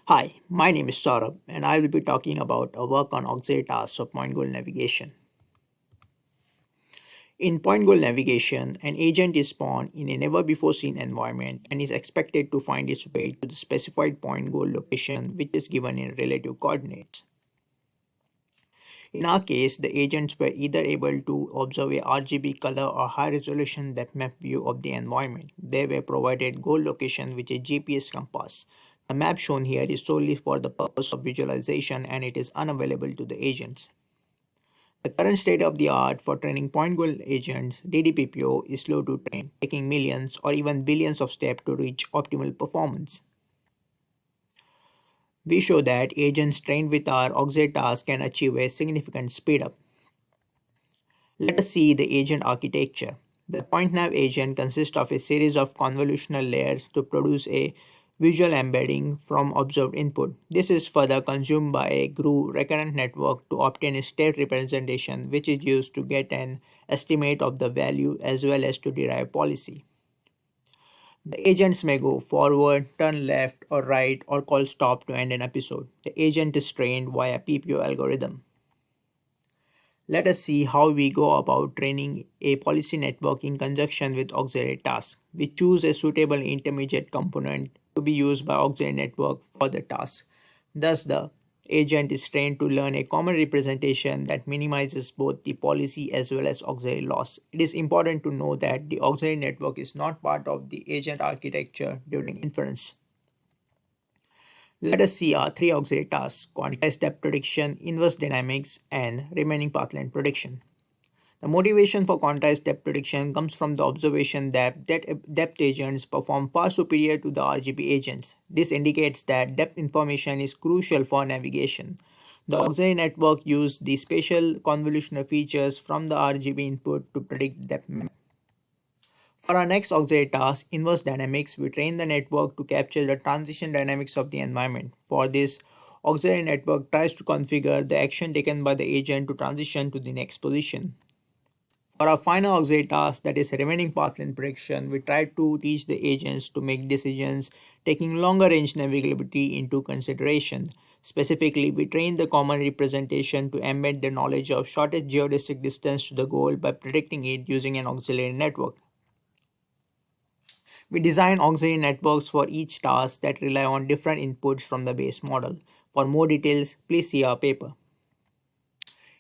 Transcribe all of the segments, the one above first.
Hi, my name is Saurabh, and I will be talking about a work on auxiliary tasks of point goal navigation. In point goal navigation, an agent is spawned in a never before seen environment and is expected to find its way to the specified point goal location, which is given in relative coordinates. In our case, the agents were either able to observe a RGB color or high resolution depth map view of the environment. They were provided goal location with a GPS compass. The map shown here is solely for the purpose of visualization and it is unavailable to the agents. The current state of the art for training point goal agents, DDPPO, is slow to train, taking millions or even billions of steps to reach optimal performance. We show that agents trained with our auxiliary task can achieve a significant speedup. Let us see the agent architecture. The PointNav agent consists of a series of convolutional layers to produce a visual embedding from observed input. This is further consumed by a GRU recurrent network to obtain a state representation, which is used to get an estimate of the value as well as to derive policy. The agents may go forward, turn left or right, or call stop to end an episode. The agent is trained via PPO algorithm. Let us see how we go about training a policy network in conjunction with auxiliary tasks. We choose a suitable intermediate component to be used by auxiliary network for the task. Thus, the agent is trained to learn a common representation that minimizes both the policy as well as auxiliary loss. It is important to know that the auxiliary network is not part of the agent architecture during inference. Let us see our three auxiliary tasks: quantized depth prediction, inverse dynamics, and remaining path length prediction. The motivation for quantized depth prediction comes from the observation that depth agents perform far superior to the RGB agents. This indicates that depth information is crucial for navigation. The auxiliary network used the spatial convolutional features from the RGB input to predict depth map. For our next auxiliary task, inverse dynamics, we train the network to capture the transition dynamics of the environment. For this, auxiliary network tries to configure the action taken by the agent to transition to the next position. For our final auxiliary task, that is remaining path length prediction, we try to teach the agents to make decisions taking longer range navigability into consideration. Specifically, we train the common representation to embed the knowledge of shortest geodesic distance to the goal by predicting it using an auxiliary network. We design auxiliary networks for each task that rely on different inputs from the base model. For more details, please see our paper.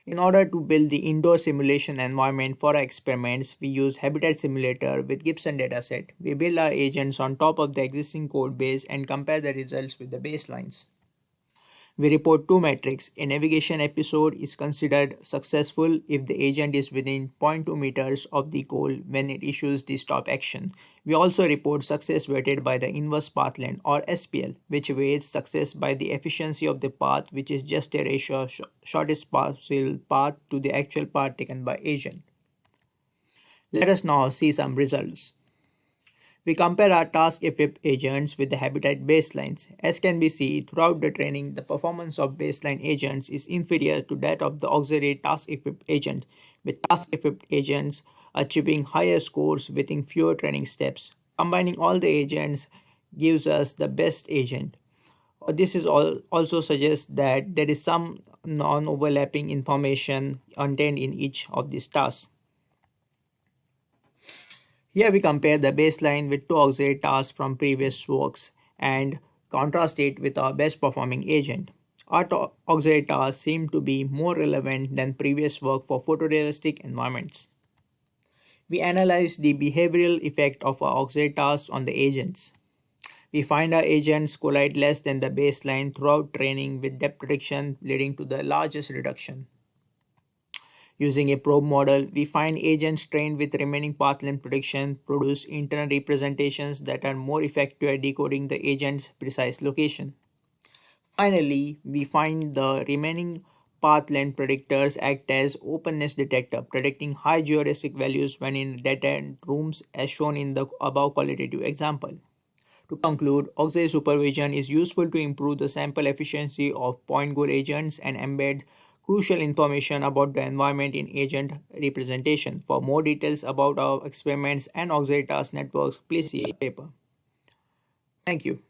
In order to build the indoor simulation environment for our experiments, we use Habitat Simulator with Gibson dataset. We build our agents on top of the existing code base and compare the results with the baselines. We report two metrics. A navigation episode is considered successful if the agent is within zero point 0.2 meters of the goal when it issues the stop action. We also report success weighted by the inverse path length or SPL, which weights success by the efficiency of the path, which is just a ratio of shortest possible path to the actual path taken by agent. Let us now see some results. We compare our task-equipped agents with the habitat baselines. As can be seen throughout the training, the performance of baseline agents is inferior to that of the auxiliary task-equipped agent, with task-equipped agents achieving higher scores within fewer training steps. Combining all the agents gives us the best agent. This is also suggests that there is some non-overlapping information contained in each of these tasks. Here we compare the baseline with two auxiliary tasks from previous works and contrast it with our best performing agent. Our auxiliary tasks seem to be more relevant than previous work for photorealistic environments. We analyze the behavioral effect of our auxiliary tasks on the agents. We find our agents collide less than the baseline throughout training with depth prediction leading to the largest reduction. Using a probe model, we find agents trained with remaining path length prediction produce internal representations that are more effective at decoding the agent's precise location. Finally, we find the remaining path length predictors act as openness detector, predicting high geodesic values when in dead-end rooms as shown in the above qualitative example. To conclude, auxiliary supervision is useful to improve the sample efficiency of point goal agents and embed crucial information about the environment in agent representation. For more details about our experiments and auxiliary task networks, please see a paper. Thank you.